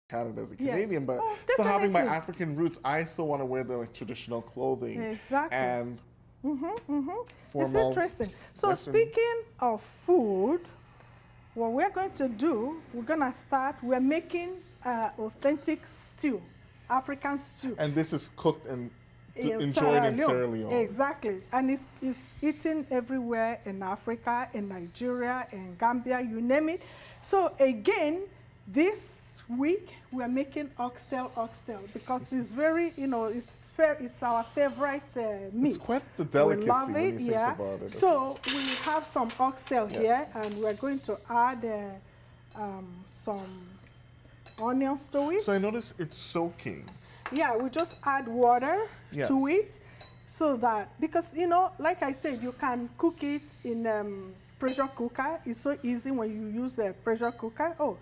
Canada as a Yes. Canadian, but Oh, still having my definitely. African roots, I still want to wear the like, traditional clothing Exactly. and It's formal interesting. So Western. speaking of food, what we're going to do, we're making authentic stew, African stew. And this is cooked and In enjoyed Sierra in Leone. Sierra Leone. Exactly. And it's eaten everywhere in Africa, in Nigeria, in Gambia, you name it. So again, this week we're making oxtail because it's very, it's our favorite meat. It's quite the delicacy we love when it, you think yeah. about it. So we have some oxtail Yes. here, and we're going to add some onions to it. So I notice it's soaking. Yeah, we just add water Yes. to it so that, because, like I said, you can cook it in pressure cooker. It's so easy when you use the pressure cooker. Oh,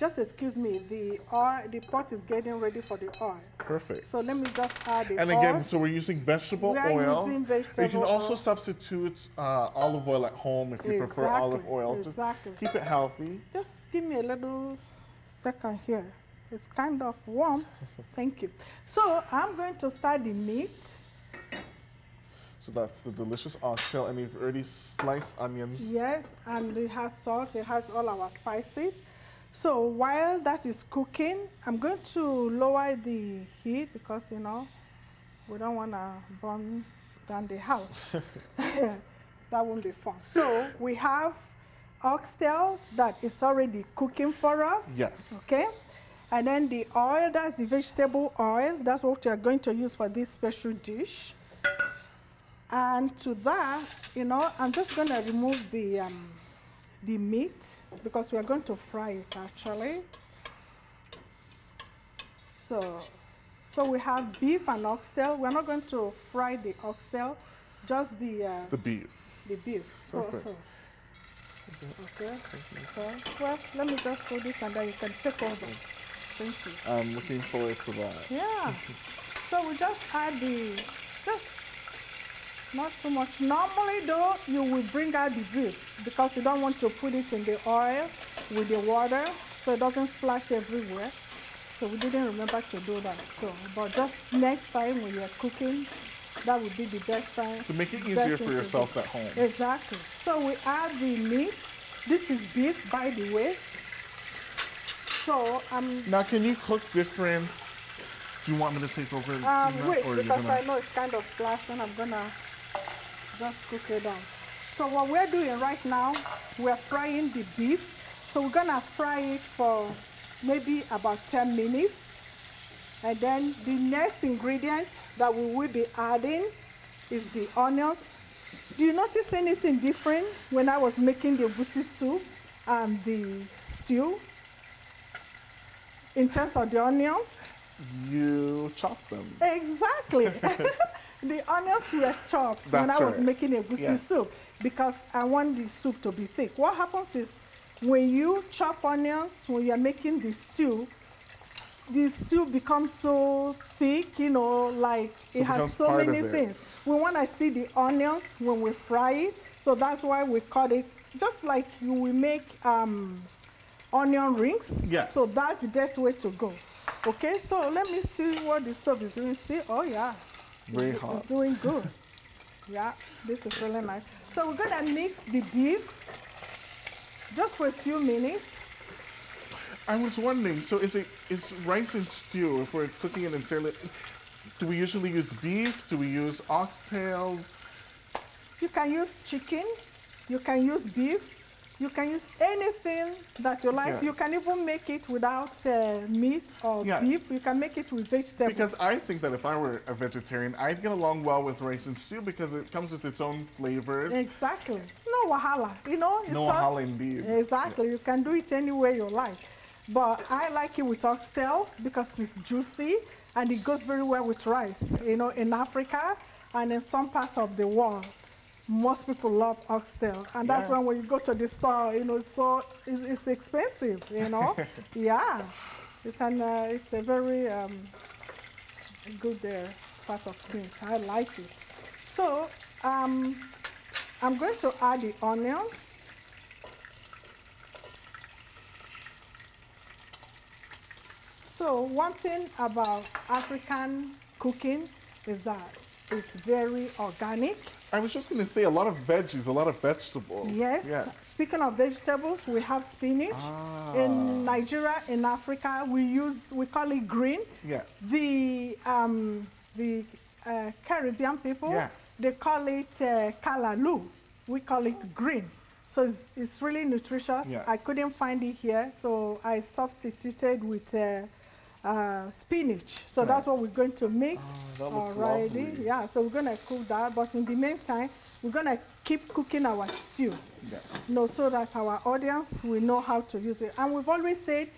just excuse me, the pot is getting ready for the oil. Perfect. So let me just add the And oil. again, so we're using vegetable We are oil. using vegetable You can also oil. substitute olive oil at home if you prefer olive oil. Exactly. Just keep it healthy. Just give me a little second here. It's kind of warm. Thank you. So I'm going to start the meat. So that's the delicious oxtail, and you've already sliced onions. Yes, and it has salt, it has all our spices. So while that is cooking, I'm going to lower the heat because, we don't want to burn down the house. That won't be fun. So we have oxtail that is already cooking for us. Yes. Okay. And then the oil, that's the vegetable oil. That's what we are going to use for this special dish. And to that, I'm just going to remove the meat because we are going to fry it actually. So we have beef and oxtail. We're not going to fry the oxtail, just the beef. The beef. Perfect. Okay. So, well, let me just put this and then you can take over. Thank you. I'm looking forward to that. Yeah. So we just add just not too much. Normally though, you will bring out the beef because you don't want to put it in the oil with the water so it doesn't splash everywhere. So we didn't remember to do that. So, but just next time when you're cooking, that would be the best time. To make it easier for yourselves at home. Exactly. So we add the meat. This is beef, by the way. So now, can you cook different? Do you want me to take over? Wait, or because I know it's kind of splashing. I'm gonna just cook it down. So what we're doing right now, we're frying the beef. So we're gonna fry it for maybe about 10 minutes. And then the next ingredient that we will be adding is the onions. Do you notice anything different when I was making the egusi soup and the stew? In terms of the onions? You chop them. Exactly. The onions were chopped when I was making a egusi soup because I want the soup to be thick. What happens is when you chop onions, when you're making the stew becomes so thick, like so it has so many things. We want to see the onions when we fry it, so that's why we cut it just like you will make onion rings. Yes. So that's the best way to go. Okay, so let me see what the stove is doing. See, oh yeah. Very hot. It's doing good. Yeah, this is really nice. So we're gonna mix the beef just for a few minutes. I was wondering, so is rice and stew, if we're cooking it in Sierra Leone, do we usually use beef? Do we use oxtail? You can use chicken, you can use beef, you can use anything that you like. Yes. You can even make it without meat or beef. You can make it with vegetables. Because I think that if I were a vegetarian, I'd get along well with rice and stew because it comes with its own flavors. Exactly. No wahala, No wahala indeed. Exactly. Yes. You can do it any way you like. But I like it with oxtail because it's juicy and it goes very well with rice. In Africa and in some parts of the world, most people love oxtail. And that's when when you go to the store, so it's expensive, Yeah. It's a very good part of meat. I like it. So I'm going to add the onions. So one thing about African cooking is that it's very organic. I was just going to say a lot of veggies, a lot of vegetables. Yes. Yes. Speaking of vegetables, we have spinach. Ah. In Nigeria, in Africa, we call it green. Yes. The Caribbean people, Yes. they call it kalalu. We call it green. So it's really nutritious. Yes. I couldn't find it here, so I substituted with spinach. So that's what we're going to make. That looks already. lovely. Yeah, so we're going to cook that. But in the meantime, we're going to keep cooking our stew. Yes. So that our audience will know how to use it. And we've always said,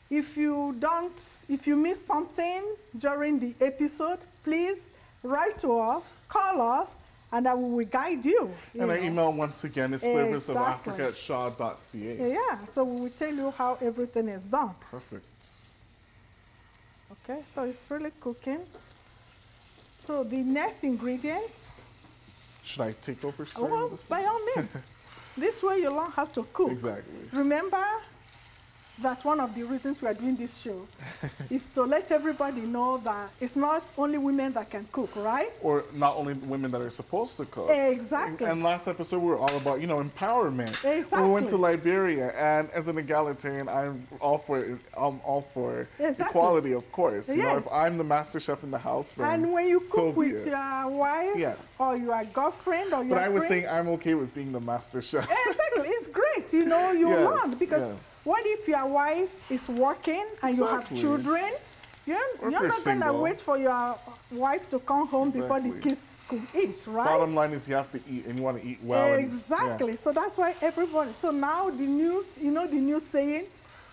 if you miss something during the episode, please write to us, call us, and then we will guide you. And our email, once again, is Flavours of Exactly. Africa at shaw.ca. Yeah, so we will tell you how everything is done. Perfect. Okay, so it's really cooking. So the next ingredient, Should I take over starting well, this? by all means, this way you learn how to cook. Exactly. Remember that one of the reasons we are doing this show is to let everybody know that it's not only women that can cook, right? Or not only women that are supposed to cook. Exactly. And last episode we were all about, empowerment. Exactly. We went to Liberia, and as an egalitarian, I'm all for it. I'm all for Exactly. equality, of course. You know, Yes. if I'm the master chef in the house, then And when you so cook be with it. your wife Yes. or your girlfriend or your But I was friend, saying I'm okay with being the master chef. exactly, it's great, you Yes, learn because yes. what if your wife is working and you have Exactly. children? You're Or if not you're going to single. wait for your wife to come home before the Exactly. kids could eat, right? Bottom line is you have to eat, and you want to eat well. and- Exactly. So that's why everybody. So now the new saying,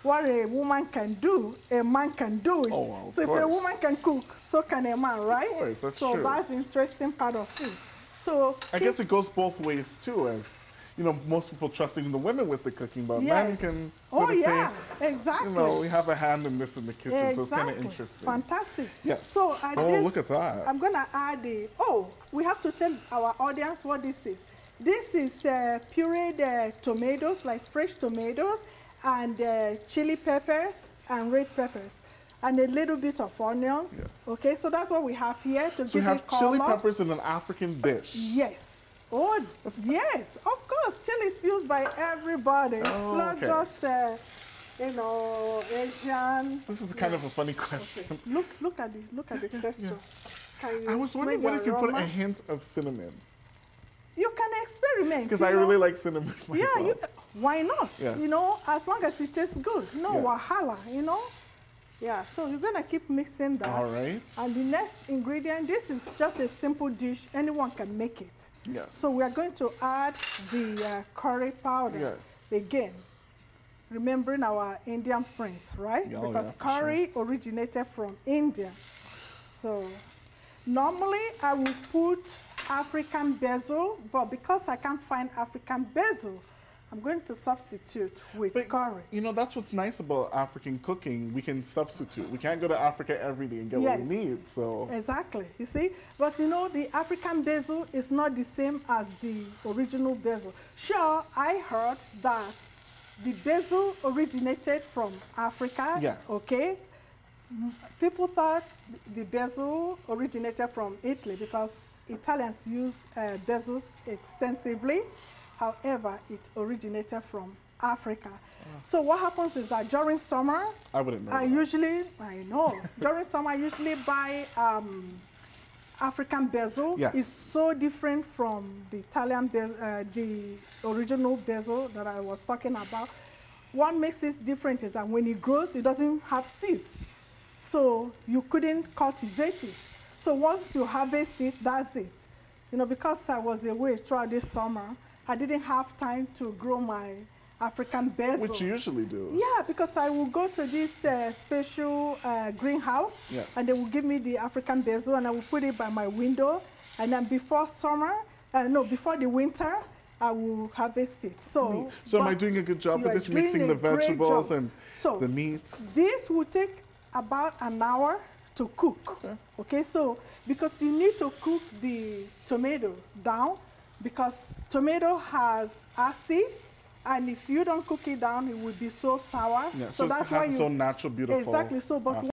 what a woman can do, a man can do it. Oh, well, of so if a course. woman can cook, so can a man, right? Of course, that's so true. that's the interesting part of it. So I guess it goes both ways too, as most people trusting the women with the cooking, but men Yes. can oh sort of yeah, say, exactly. we have a hand in this in the kitchen, so it's kind of Exactly. interesting. Fantastic. Yes. So look at that. I'm gonna add we have to tell our audience what this is. This is pureed tomatoes, like fresh tomatoes, and chili peppers and red peppers, and a little bit of onions. Yeah. Okay, so that's what we have here to So give you have it color. chili peppers in an African dish. Yes. Oh, yes, of course. Chili is used by everybody. Oh, It's not okay. just, Asian. This is kind of a funny question. Okay. Look at this. Look at the texture. Can you I was wondering, smell what if the you put a aroma? hint of cinnamon? You can experiment. Because you I know. really like cinnamon myself. Yeah, why not? Yes. As long as it tastes good. No Yes. wahala, Yeah, so you're going to keep mixing that. All right. And the next ingredient, this is just a simple dish. Anyone can make it. Yes. So we are going to add the curry powder. Yes. Again, remembering our Indian friends, right? Yeah, because yeah, for curry originated from India. So normally I would put African basil, but because I can't find African basil, I'm going to substitute with curry. That's what's nice about African cooking. We can substitute. We can't go to Africa every day and get what we Yes. need. So Exactly, you see? But the African basil is not the same as the original basil. Sure, I heard that the basil originated from Africa. Yes. Okay? People thought the basil originated from Italy because Italians use basils extensively. However, it originated from Africa. So what happens is that during summer, I wouldn't know. during summer, I usually buy African basil. Yes. It's so different from the Italian the original basil that I was talking about. What makes it different is that when it grows, it doesn't have seeds. So you couldn't cultivate it. So once you harvest it, that's it. Because I was away throughout this summer, I didn't have time to grow my African basil. Which you usually do. Yeah, because I will go to this special greenhouse, Yes. and they will give me the African basil, and I will put it by my window, and then before the winter, I will harvest it. So am I doing a good job you with are this, doing mixing a the great vegetables job. and So the meat? this will take about an hour to cook. Okay, so because you need to cook the tomato down, because tomato has acid And if you don't cook it down, it will be so sour. Yeah, So it that's has why its own natural, beautiful. Exactly. So, but